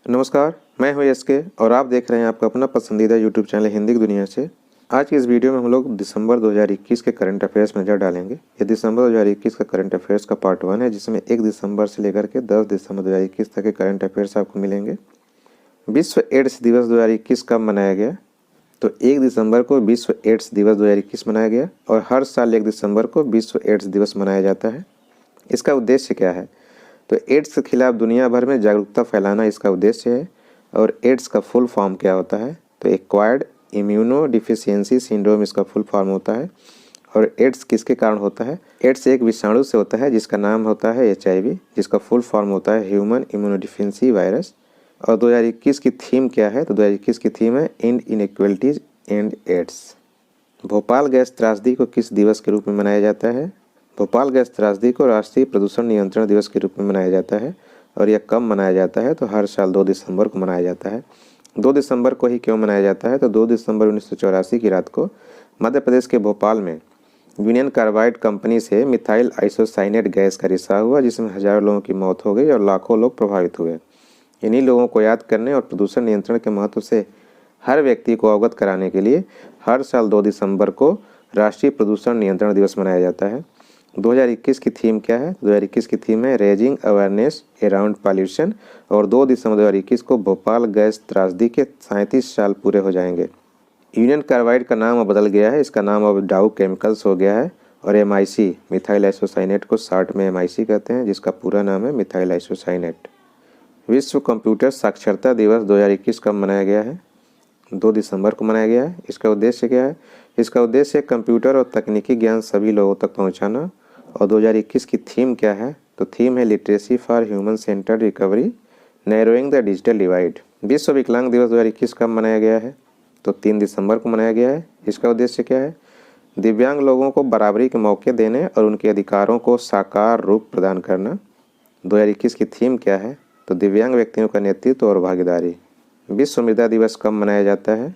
नमस्कार, मैं हूं एसके और आप देख रहे हैं आपका अपना पसंदीदा यूट्यूब चैनल हिंदी की दुनिया से। आज की इस वीडियो में हम लोग दिसंबर 2021 के करंट अफेयर्स में नज़र डालेंगे। ये दिसंबर 2021 का करंट अफेयर्स का पार्ट 1 है, जिसमें 1 दिसंबर से लेकर के 10 दिसंबर 2021 तक के करंट अफेयर्स आपको मिलेंगे। विश्व एड्स दिवस 2021 कब मनाया गया? तो 1 दिसंबर को विश्व एड्स दिवस 2021 मनाया गया और हर साल 1 दिसंबर को विश्व एड्स दिवस मनाया जाता है। इसका उद्देश्य क्या है? तो एड्स के खिलाफ दुनिया भर में जागरूकता फैलाना इसका उद्देश्य है। और एड्स का फुल फॉर्म क्या होता है? तो एक्वायर्ड इम्यूनो डिफिशियंसी सिंड्रोम इसका फुल फॉर्म होता है। और एड्स किसके कारण होता है? एड्स एक विषाणु से होता है जिसका नाम होता है HIV, जिसका फुल फॉर्म होता है ह्यूमन इम्यूनोडिफिशियंसी वायरस। और 2021 की थीम क्या है? तो 2021 की थीम है end inequalities end AIDS. Bhopal gas त्रासदी को किस दिवस के रूप में मनाया जाता है? भोपाल गैस त्रासदी को राष्ट्रीय प्रदूषण नियंत्रण दिवस के रूप में मनाया जाता है। और यह कब मनाया जाता है? तो हर साल 2 दिसंबर को मनाया जाता है। 2 दिसंबर को ही क्यों मनाया जाता है? तो 2 दिसंबर 1984 की रात को मध्य प्रदेश के भोपाल में यूनियन कार्बाइड कंपनी से मिथाइल आइसोसाइनेट गैस का रिसाव हुआ, जिसमें हजारों लोगों की मौत हो गई और लाखों लोग प्रभावित हुए। इन्हीं लोगों को याद करने और प्रदूषण नियंत्रण के महत्व से हर व्यक्ति को अवगत कराने के लिए हर साल 2 दिसंबर को राष्ट्रीय प्रदूषण नियंत्रण दिवस मनाया जाता है। 2021 की थीम क्या है? 2021 की थीम है रेजिंग अवेयरनेस अराउंड पॉल्यूशन। और 2 दिसंबर 2021 को भोपाल गैस त्रासदी के 37 साल पूरे हो जाएंगे। यूनियन कार्बाइड का नाम अब बदल गया है, इसका नाम अब डाउ केमिकल्स हो गया है। और MIC मिथाइल आइसोसाइनेट को शॉर्ट में MIC कहते हैं, जिसका पूरा नाम है मिथाइल आइसोसाइनेट। विश्व कंप्यूटर साक्षरता दिवस 2021 कब मनाया गया है? 2 दिसंबर को मनाया गया है। इसका उद्देश्य क्या है? इसका उद्देश्य कंप्यूटर और तकनीकी ज्ञान सभी लोगों तक पहुंचाना। और 2021 की थीम क्या है? तो थीम है literacy for human centred recovery narrowing the digital divide. विश्व विकलांग दिवस 2021 कब मनाया गया है? तो 3 दिसंबर को मनाया गया है। इसका उद्देश्य क्या है? दिव्यांग लोगों को बराबरी के मौके देने और उनके अधिकारों को साकार रूप प्रदान करना। 2021 की थीम क्या है? तो दिव्यांग व्यक्तियों का नेतृत्व और भागीदारी। विश्व मृदा दिवस कब मनाया जाता है?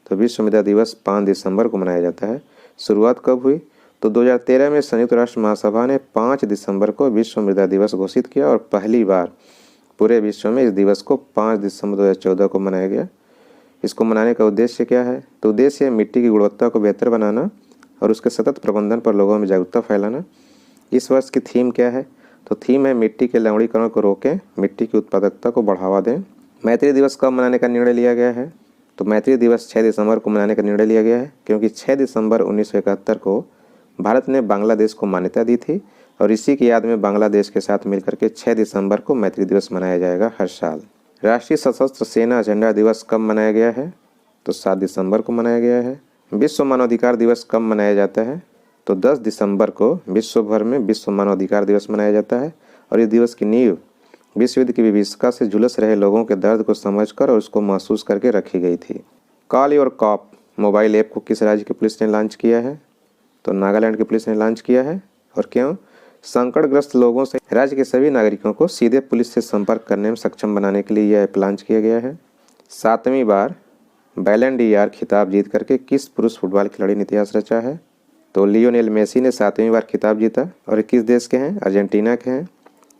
तो विश्व मृदा दिवस 5 दिसंबर को मनाया जाता है। शुरुआत कब हुई? तो 2013 में संयुक्त राष्ट्र महासभा ने 5 दिसंबर को विश्व मृदा दिवस घोषित किया और पहली बार पूरे विश्व में इस दिवस को 5 दिसंबर 2014 को मनाया गया। इसको मनाने का उद्देश्य क्या है? तो उद्देश्य है मिट्टी की गुणवत्ता को बेहतर बनाना और उसके सतत प्रबंधन पर लोगों में जागरूकता फैलाना। इस वर्ष की थीम क्या है? तो थीम है मिट्टी के लवणीकरण को रोकें, मिट्टी की उत्पादकता को बढ़ावा दें। मैत्री दिवस कब मनाने का निर्णय लिया गया है? तो मैत्री दिवस 6 दिसंबर को मनाने का निर्णय लिया गया है, क्योंकि 6 दिसंबर 1971 को भारत ने बांग्लादेश को मान्यता दी थी। और इसी की याद में बांग्लादेश के साथ मिलकर के 6 दिसंबर को मैत्री दिवस मनाया जाएगा हर साल। राष्ट्रीय सशस्त्र सेना झंडा दिवस कब मनाया गया है? तो 7 दिसंबर को मनाया गया है। विश्व मानवाधिकार दिवस कब मनाया जाता है? तो 10 दिसंबर को विश्व भर में विश्व मानवाधिकार दिवस मनाया जाता है। और इस दिवस की नींव विश्व युद्ध की विभीषिका से झुलस रहे लोगों के दर्द को समझकर और उसको महसूस करके रखी गई थी। Call your cop mobile app को किस राज्य की पुलिस ने लॉन्च किया है? तो नागालैंड की पुलिस ने लॉन्च किया है। और क्यों? संकटग्रस्त लोगों से राज्य के सभी नागरिकों को सीधे पुलिस से संपर्क करने में सक्षम बनाने के लिए यह ऐप लॉन्च किया गया है। 7वीं बार बैलन डी खिताब जीत करके किस पुरुष फुटबॉल खिलाड़ी ने इतिहास रचा है? तो लियोनेल मेसी ने 7वीं बार खिताब जीता। और किस देश के हैं? अर्जेंटीना के हैं।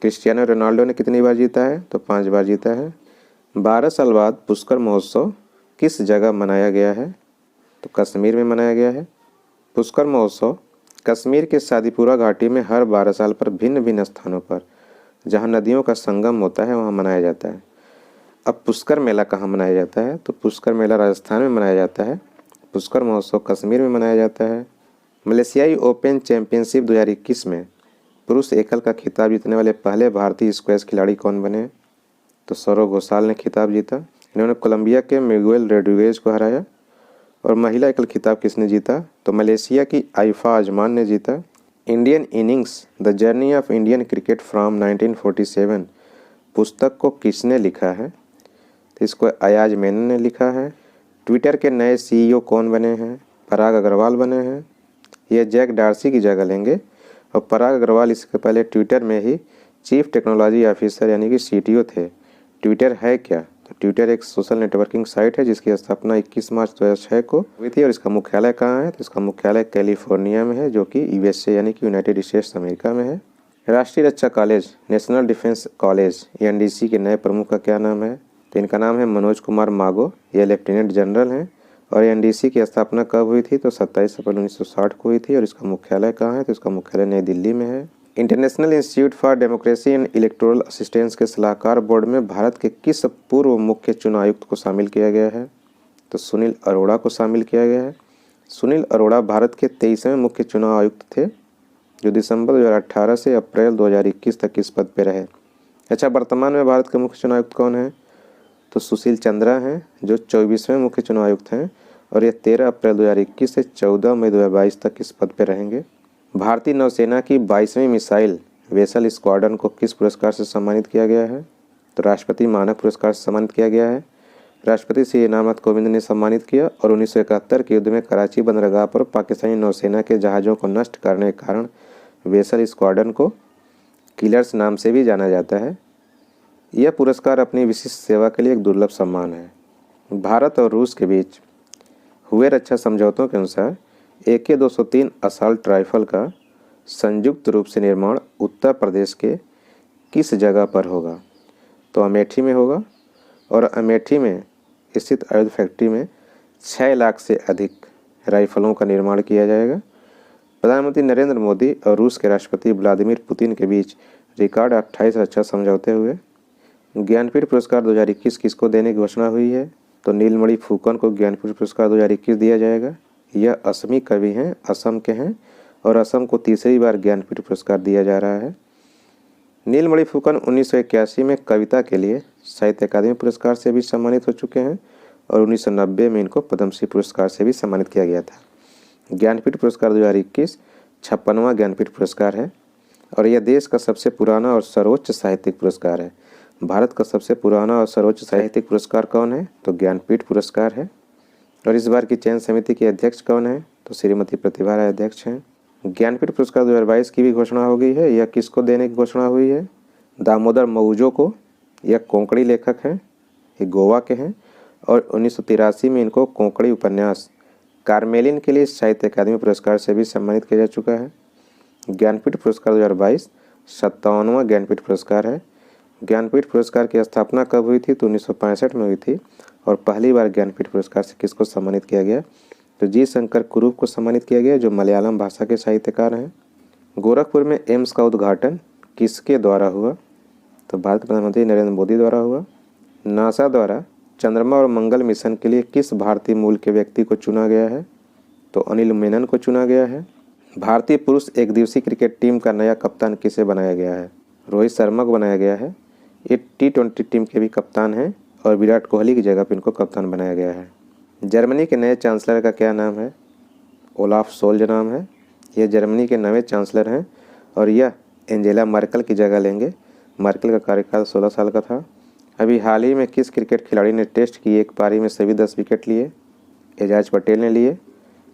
क्रिस्टियानो रोनाल्डो ने कितनी बार जीता है? तो 5 बार जीता है। 12 साल बाद पुष्कर महोत्सव किस जगह मनाया गया है? तो कश्मीर में मनाया गया है। पुष्कर महोत्सव कश्मीर के शादीपुरा घाटी में हर 12 साल पर भिन्न भिन्न स्थानों पर जहां नदियों का संगम होता है वहां मनाया जाता है। अब पुष्कर मेला कहाँ मनाया जाता है? तो पुष्कर मेला राजस्थान में मनाया जाता है। पुष्कर महोत्सव कश्मीर में मनाया जाता है। मलेशियाई ओपन चैंपियनशिप 2021 में पुरुष एकल का खिताब जीतने वाले पहले भारतीय स्क्वैश खिलाड़ी कौन बने? तो सौरव घोषाल ने खिताब जीता। इन्होंने कोलंबिया के मिगुएल रोड्रिगेज को हराया। और महिला एकल खिताब किसने जीता? तो मलेशिया की आइफा अजमान ने जीता। Indian innings the journey of Indian cricket from 1947 पुस्तक को किसने लिखा है? तो इसको अयाज मेनन ने लिखा है। ट्विटर के नए CEO कौन बने हैं? पराग अग्रवाल बने हैं। ये जैक डार्सी की जगह लेंगे। और पराग अग्रवाल इसके पहले ट्विटर में ही चीफ टेक्नोलॉजी ऑफिसर यानी कि CTO थे। ट्विटर है क्या? तो ट्विटर एक सोशल नेटवर्किंग साइट है जिसकी स्थापना 21 मार्च 2006 को हुई थी। और इसका मुख्यालय कहाँ है? तो इसका मुख्यालय कैलिफोर्निया में है, जो कि USA यानी कि यूनाइटेड स्टेट्स अमेरिका में है। राष्ट्रीय रक्षा college national defence college NDC के नए प्रमुख का क्या नाम है? तो इनका नाम है मनोज कुमार मागो। ये लेफ्टिनेंट जनरल हैं और एनडीसी की स्थापना कब हुई थी? तो 27 अप्रैल 1960 को हुई थी। और इसका मुख्यालय कहाँ है? तो इसका मुख्यालय नई दिल्ली में है। International institute for democracy and electoral assistance के सलाहकार बोर्ड में भारत के किस पूर्व मुख्य चुनाव आयुक्त को शामिल किया गया है? तो सुनील अरोड़ा को शामिल किया गया है। सुनील अरोड़ा भारत के 23वें मुख्य चुनाव आयुक्त थे, जो दिसंबर 2018 से अप्रैल 2021 तक इस पद पर रहे। अच्छा, वर्तमान में भारत के मुख्य चुनाव आयुक्त कौन है? तो सुशील चंद्रा हैं, जो 24वें मुख्य चुनाव आयुक्त हैं और ये 13 अप्रैल 2021 से 14 मई 2022 तक इस पद पर रहेंगे। भारतीय नौसेना की 22वीं मिसाइल वेसल स्क्वाड्रन को किस पुरस्कार से सम्मानित किया गया है? तो राष्ट्रपति मानक पुरस्कार से सम्मानित किया गया है। राष्ट्रपति श्री रामनाथ कोविंद ने सम्मानित किया और 1971 के युद्ध में कराची बंदरगाह पर पाकिस्तानी नौसेना के जहाज़ों को नष्ट करने के कारण वेसल स्क्वाड्रन को किलर्स नाम से भी जाना जाता है। यह पुरस्कार अपनी विशिष्ट सेवा के लिए एक दुर्लभ सम्मान है। भारत और रूस के बीच हुए रक्षा समझौतों के अनुसार AK-203 असॉल्ट राइफल का संयुक्त रूप से निर्माण उत्तर प्रदेश के किस जगह पर होगा? तो अमेठी में होगा और अमेठी में स्थित आयुध फैक्ट्री में 6 लाख से अधिक राइफलों का निर्माण किया जाएगा। प्रधानमंत्री नरेंद्र मोदी और रूस के राष्ट्रपति व्लादिमीर पुतिन के बीच रिकॉर्ड 28 रक्षा समझौते हुए। ज्ञानपीठ पुरस्कार 2021 किसको देने की घोषणा हुई है? तो नीलमणि फुकन को ज्ञानपीठ पुरस्कार 2021 दिया जाएगा। यह असमी कवि हैं, असम के हैं और असम को तीसरी बार ज्ञानपीठ पुरस्कार दिया जा रहा है। नीलमणि फुकन 1981 में कविता के लिए साहित्य अकादमी पुरस्कार से भी सम्मानित हो चुके हैं और 1990 में इनको पद्मश्री पुरस्कार से भी सम्मानित किया गया था। ज्ञानपीठ पुरस्कार 2021 56वां ज्ञानपीठ पुरस्कार है और यह देश का सबसे पुराना और सर्वोच्च साहित्यिक पुरस्कार है। भारत का सबसे पुराना और सर्वोच्च साहित्यिक पुरस्कार कौन है? तो ज्ञानपीठ पुरस्कार है। और इस बार की चयन समिति के अध्यक्ष कौन है? तो श्रीमती प्रतिभा राय अध्यक्ष हैं। ज्ञानपीठ पुरस्कार 2022 की भी घोषणा हो गई है। यह किसको देने की घोषणा हुई है? दामोदर मऊजो को। यह कोंकणी लेखक हैं, ये गोवा के हैं और 1983 में इनको कोंकणी उपन्यास कार्मेलिन के लिए साहित्य अकादमी पुरस्कार से भी सम्मानित किया जा चुका है। ज्ञानपीठ पुरस्कार 2022 57वां ज्ञानपीठ पुरस्कार है। ज्ञानपीठ पुरस्कार की स्थापना कब हुई थी? तो 1965 में हुई थी और पहली बार ज्ञानपीठ पुरस्कार से किसको सम्मानित किया गया? तो जी शंकर कुरूप को सम्मानित किया गया, जो मलयालम भाषा के साहित्यकार हैं। गोरखपुर में एम्स का उद्घाटन किसके द्वारा हुआ? तो भारत के प्रधानमंत्री नरेंद्र मोदी द्वारा हुआ। नासा द्वारा चंद्रमा और मंगल मिशन के लिए किस भारतीय मूल के व्यक्ति को चुना गया है? तो अनिल मेनन को चुना गया है। भारतीय पुरुष एक दिवसीय क्रिकेट टीम का नया कप्तान किसे बनाया गया है? रोहित शर्मा को बनाया गया है। ये T20 टीम के भी कप्तान हैं और विराट कोहली की जगह पर इनको कप्तान बनाया गया है। जर्मनी के नए चांसलर का क्या नाम है? ओलाफ सोल्ज नाम है। यह जर्मनी के नए चांसलर हैं और यह एंजेला मर्केल की जगह लेंगे। मर्केल का कार्यकाल 16 साल का था। अभी हाल ही में किस क्रिकेट खिलाड़ी ने टेस्ट की एक पारी में सभी 10 विकेट लिए? एजाज पटेल ने लिए।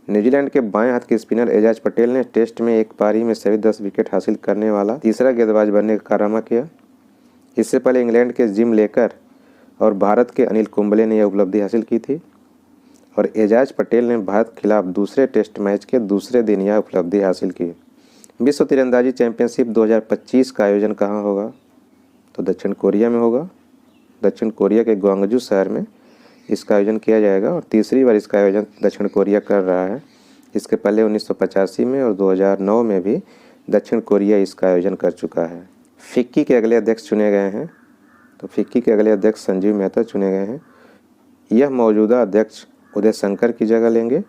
न्यूजीलैंड के बाएं हाथ के स्पिनर एजाज पटेल ने टेस्ट में एक पारी में सभी 10 विकेट हासिल करने वाला तीसरा गेंदबाज बनने का कारनामा किया। इससे पहले इंग्लैंड के जिम लेकर और भारत के अनिल कुंबले ने यह उपलब्धि हासिल की थी और एजाज पटेल ने भारत के खिलाफ दूसरे टेस्ट मैच के दूसरे दिन यह उपलब्धि हासिल की। विश्व तीरंदाजी चैंपियनशिप 2025 का आयोजन कहाँ होगा? तो दक्षिण कोरिया में होगा। दक्षिण कोरिया के ग्वांगजू शहर में इसका आयोजन किया जाएगा और तीसरी बार इसका आयोजन दक्षिण कोरिया कर रहा है। इसके पहले 1985 में और 2009 में भी दक्षिण कोरिया इसका आयोजन कर चुका है। फिक्की के अगले अध्यक्ष चुने गए हैं। तो फिक्की के अगले अध्यक्ष संजीव मेहता चुने गए हैं। यह मौजूदा अध्यक्ष उदय शंकर की जगह लेंगे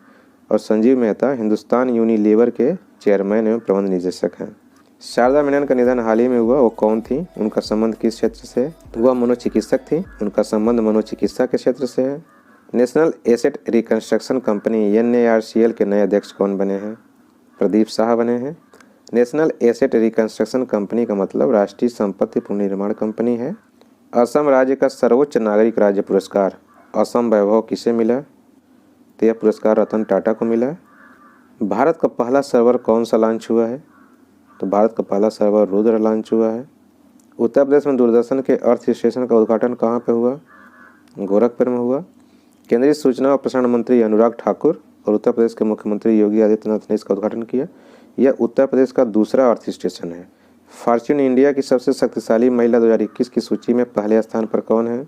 और संजीव मेहता हिंदुस्तान यूनिलीवर के चेयरमैन एवं प्रबंध निदेशक हैं। शारदा मेनन का निधन हाल ही में हुआ, वो कौन थी? उनका संबंध किस क्षेत्र से? वह मनोचिकित्सक थी। उनका संबंध मनोचिकित्सा के क्षेत्र से है। National asset reconstruction company NARCL के नए अध्यक्ष कौन बने हैं? प्रदीप शाह बने हैं। नेशनल एसेट रिकंस्ट्रक्शन कंपनी का मतलब राष्ट्रीय संपत्ति पुनर्निर्माण कंपनी है। असम राज्य का सर्वोच्च नागरिक राज्य पुरस्कार असम वैभव किसे मिला? तो यह पुरस्कार रतन टाटा को मिला। भारत का पहला सर्वर कौन सा लॉन्च हुआ है? तो भारत का पहला सर्वर रुद्र लॉन्च हुआ है। उत्तर प्रदेश में दूरदर्शन के अर्थ स्टेशन का उद्घाटन कहाँ पे हुआ? गोरखपुर में हुआ। केंद्रीय सूचना और प्रसारण मंत्री अनुराग ठाकुर और उत्तर प्रदेश के मुख्यमंत्री योगी आदित्यनाथ ने इसका उद्घाटन किया। यह उत्तर प्रदेश का दूसरा अर्थ स्टेशन है। फॉर्च्यून इंडिया की सबसे शक्तिशाली महिला 2021 की सूची में पहले स्थान पर कौन है?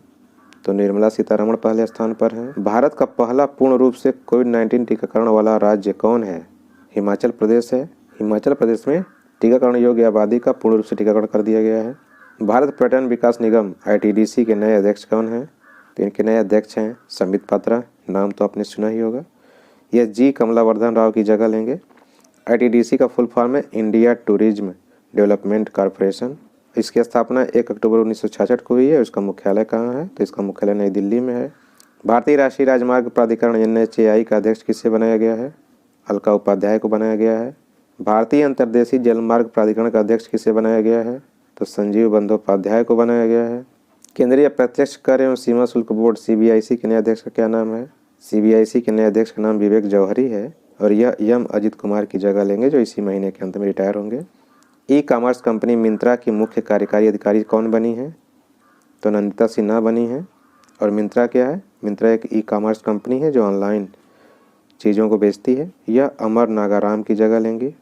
तो निर्मला सीतारमण पहले स्थान पर हैं। भारत का पहला पूर्ण रूप से कोविड-19 टीकाकरण वाला राज्य कौन है? हिमाचल प्रदेश है। हिमाचल प्रदेश में टीकाकरण योग्य आबादी का पूर्ण रूप से टीकाकरण कर दिया गया है। भारत पर्यटन विकास निगम ITDC के नए अध्यक्ष कौन हैं? तो इनके नए अध्यक्ष हैं संबित पात्रा, नाम तो आपने सुना ही होगा। यह जी कमलावर्धन राव की जगह लेंगे। ITDC का फुल फॉर्म है इंडिया टूरिज्म डेवलपमेंट कॉरपोरेशन। इसकी स्थापना 1 अक्टूबर 1966 को हुई है। इसका मुख्यालय कहाँ है? तो इसका मुख्यालय नई दिल्ली में है। भारतीय राष्ट्रीय राजमार्ग प्राधिकरण NHAI का अध्यक्ष किसे बनाया गया है? अलका उपाध्याय को बनाया गया है। भारतीय अंतर्देशीय जलमार्ग प्राधिकरण का अध्यक्ष किसे बनाया गया है? तो संजीव बंदोपाध्याय को बनाया गया है। केंद्रीय प्रत्यक्ष कर एवं सीमा शुल्क बोर्ड CBIC के नए अध्यक्ष का क्या नाम है? CBIC के नए अध्यक्ष का नाम विवेक जौहरी है और यह यम अजित कुमार की जगह लेंगे जो इसी महीने के अंत में रिटायर होंगे। ई-कॉमर्स कंपनी मिंत्रा की मुख्य कार्यकारी अधिकारी कौन बनी है? तो नंदिता सिन्हा बनी है। और मिंत्रा क्या है? मिंत्रा एक ई-कॉमर्स कंपनी है जो ऑनलाइन चीज़ों को बेचती है। यह अमर नागाराम की जगह लेंगी।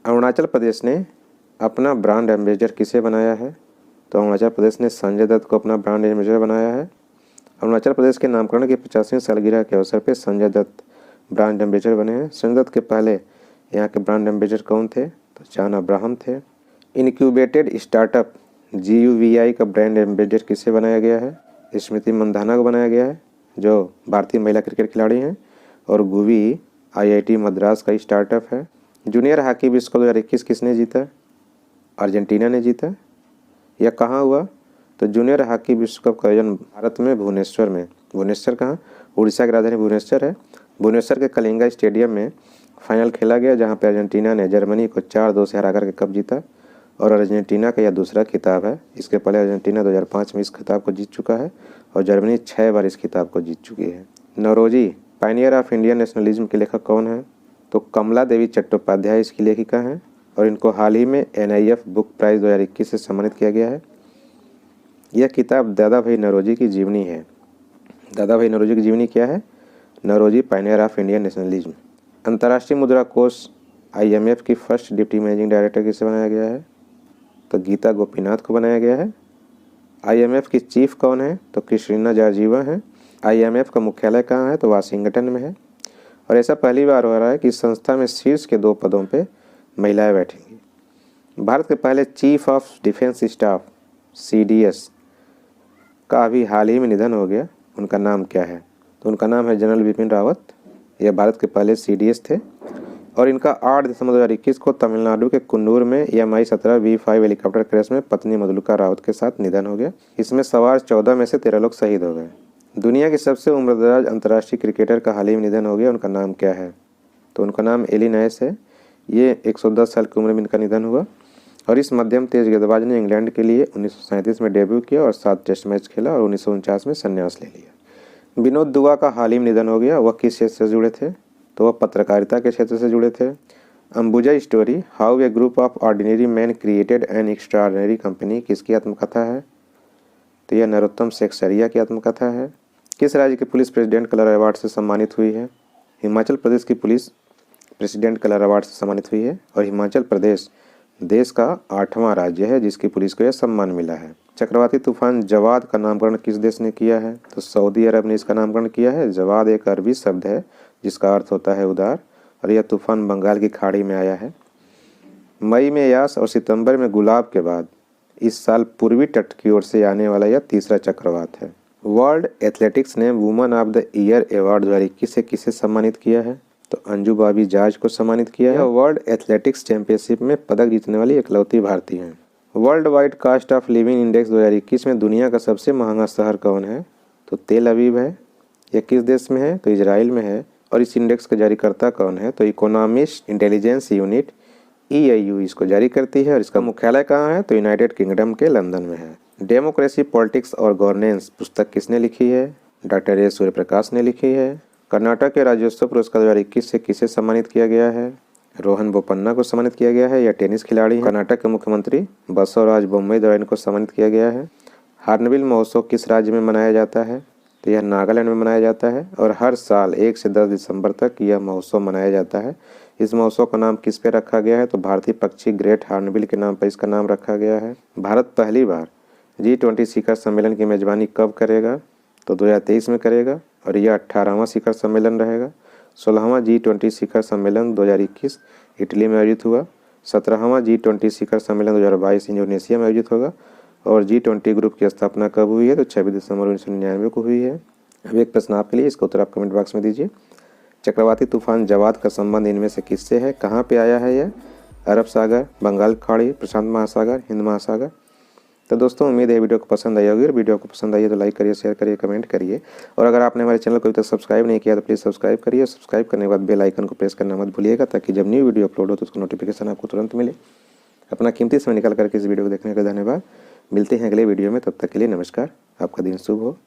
अरुणाचल प्रदेश ने अपना ब्रांड एम्बेसडर किसे बनाया है? तो अरुणाचल प्रदेश ने संजय दत्त को अपना ब्रांड एम्बेसडर बनाया है। अरुणाचल प्रदेश के नामकरण की 50वीं सालगिरह के अवसर पर संजय दत्त ब्रांड एम्बेसडर बने हैं। संजय दत्त के पहले यहाँ के ब्रांड एम्बेसडर कौन थे? तो जॉन अब्राहम थे। इनक्यूबेटेड स्टार्टअप GUVI का ब्रांड एम्बेसडर किसे बनाया गया है? स्मृति मंधाना को बनाया गया है जो भारतीय महिला क्रिकेट खिलाड़ी हैं। और गुवी IIT मद्रास का स्टार्टअप है। जूनियर हॉकी विश्व कप 2021 किसने जीता? अर्जेंटीना ने जीता। यह कहाँ हुआ? तो जूनियर हॉकी विश्व कप का आयोजन भारत में भुवनेश्वर में। भुवनेश्वर कहाँ? उड़ीसा की राजधानी भुवनेश्वर है। भुवनेश्वर के कलिंगा स्टेडियम में फाइनल खेला गया जहाँ पर अर्जेंटीना ने जर्मनी को 4-2 से हरा करके कप जीता और अर्जेंटीना का यह दूसरा खिताब है। इसके पहले अर्जेंटीना 2005 में इस खिताब को जीत चुका है और जर्मनी 6 बार इस खिताब को जीत चुकी है। Naoroji pioneer of Indian nationalism के लेखक कौन है? तो कमला देवी चट्टोपाध्याय इसकी लेखिका हैं और इनको हाल ही में NIF बुक प्राइज़ 2021 से सम्मानित किया गया है। यह किताब दादा भाई नौरोजी की जीवनी है। दादा भाई नौरोजी की जीवनी क्या है? Naoroji pioneer of Indian nationalism. अंतर्राष्ट्रीय मुद्रा कोष IMF की फर्स्ट डिप्टी मैनेजिंग डायरेक्टर किसे बनाया गया है? तो गीता गोपीनाथ को बनाया गया है। IMF की चीफ कौन है? तो क्रिस्टिना जॉर्जिवा है। IMF का मुख्यालय कहाँ है? तो वाशिंगटन में है। और ऐसा पहली बार हो रहा है कि संस्था में शीर्ष के 2 पदों पे महिलाएं बैठेंगी। भारत के पहले chief of defence staff CDS का अभी हाल ही में निधन हो गया। उनका नाम क्या है? तो उनका नाम है जनरल बिपिन रावत। यह भारत के पहले CDS थे और इनका 8 दिसंबर 2021 को तमिलनाडु के कुन्नूर में Mi-17 V5 हेलीकॉप्टर क्रैश में पत्नी मधुलिका रावत के साथ निधन हो गया। इसमें सवार 14 में से 13 लोग शहीद हो गए। दुनिया की सबसे उम्रदराज अंतर्राष्ट्रीय क्रिकेटर का हाल ही में निधन हो गया। उनका नाम क्या है? तो उनका नाम एली नायस है। ये 110 साल की उम्र में इनका निधन हुआ और इस मध्यम तेज गेंदबाज ने इंग्लैंड के लिए 1937 में डेब्यू किया और 7 टेस्ट मैच खेला और 1949 में संन्यास ले लिया। विनोद दुआ का हाल ही में निधन हो गया। वह किस क्षेत्र से जुड़े थे? तो वह पत्रकारिता के क्षेत्र से जुड़े थे। Ambuja story how a group of ordinary man created an extraordinary company किसकी आत्मकथा है? तो यह नरोत्तम सेकसरिया की आत्मकथा है। किस राज्य की पुलिस प्रेसिडेंट कलर अवार्ड से सम्मानित हुई है? हिमाचल प्रदेश की पुलिस प्रेसिडेंट कलर अवार्ड से सम्मानित हुई है और हिमाचल प्रदेश देश का 8वां राज्य है जिसकी पुलिस को यह सम्मान मिला है। चक्रवाती तूफान जवाद का नामकरण किस देश ने किया है? तो सऊदी अरब ने इसका नामकरण किया है। जवाद एक अरबी शब्द है जिसका अर्थ होता है उदार और यह तूफान बंगाल की खाड़ी में आया है। मई में यास और सितंबर में गुलाब के बाद इस साल पूर्वी तट की ओर से आने वाला यह तीसरा चक्रवात है। वर्ल्ड एथलेटिक्स ने woman of the year award 2021 से किसे सम्मानित किया है? तो अंजू बॉबी जॉर्ज को सम्मानित किया है। वर्ल्ड एथलेटिक्स चैंपियनशिप में पदक जीतने वाली इकलौती भारतीय हैं। World wide cost of living index 2021 में दुनिया का सबसे महंगा शहर कौन है? तो तेल अवीव है। यह किस देश में है? तो इजराइल में है। और इस इंडेक्स का जारीकर्ता कौन है? तो इकोनॉमिस्ट इंटेलिजेंस यूनिट EIU इसको जारी करती है और इसका मुख्यालय कहाँ है? तो यूनाइटेड किंगडम के लंदन में है। डेमोक्रेसी पॉलिटिक्स और गवर्नेंस पुस्तक किसने लिखी है? डॉक्टर A सूर्यप्रकाश ने लिखी है। कर्नाटक के राज्योत्सव पुरस्कार 2021 से किसे सम्मानित किया गया है? रोहन बोपन्ना को सम्मानित किया गया है। यह टेनिस खिलाड़ी कर्नाटक के मुख्यमंत्री बसवराज बोम्मई द्वारा इनको सम्मानित किया गया है। हार्नबिल महोत्सव किस राज्य में मनाया जाता है? तो यह नागालैंड में मनाया जाता है और हर साल 1 से 10 दिसंबर तक यह महोत्सव मनाया जाता है। इस महोत्सव का नाम किस पे रखा गया है? तो भारतीय पक्षी ग्रेट हार्नबिल के नाम पर इसका नाम रखा गया है। भारत पहली बार G20 शिखर सम्मेलन की मेजबानी कब करेगा? तो 2023 में करेगा और यह 18वां शिखर सम्मेलन रहेगा। 16वां G20 शिखर सम्मेलन 2021 इटली में आयोजित हुआ। 17वां G20 शिखर सम्मेलन 2022 इंडोनेशिया में आयोजित होगा। और G20 ग्रुप की स्थापना कब हुई है? तो 26 दिसंबर 1999 को हुई है। अब एक प्रश्न आपके लिए, इसका उत्तर आप कमेंट बॉक्स में दीजिए। चक्रवाती तूफान जवाद का संबंध इनमें से किससे है? कहाँ पे आया है यह? अरब सागर, बंगाल की खाड़ी, प्रशांत महासागर, हिंद महासागर। तो दोस्तों उम्मीद है वीडियो को पसंद आई होगी, और वीडियो को पसंद आई है तो लाइक करिए, शेयर करिए, कमेंट करिए। और अगर आपने हमारे चैनल को अभी तक सब्सक्राइब नहीं किया तो प्लीज़ सब्सक्राइब करिए। सब्सक्राइब करने के बाद बेल आइकन को प्रेस करना मत भूलिएगा, ताकि जब न्यू वीडियो अपलोड हो तो उसका नोटिफिकेशन आपको तुरंत मिले। अपना कीमती समय निकाल करके इस वीडियो को देखने का धन्यवाद। मिलते हैं अगले वीडियो में, तब तक के लिए नमस्कार। आपका दिन शुभ हो।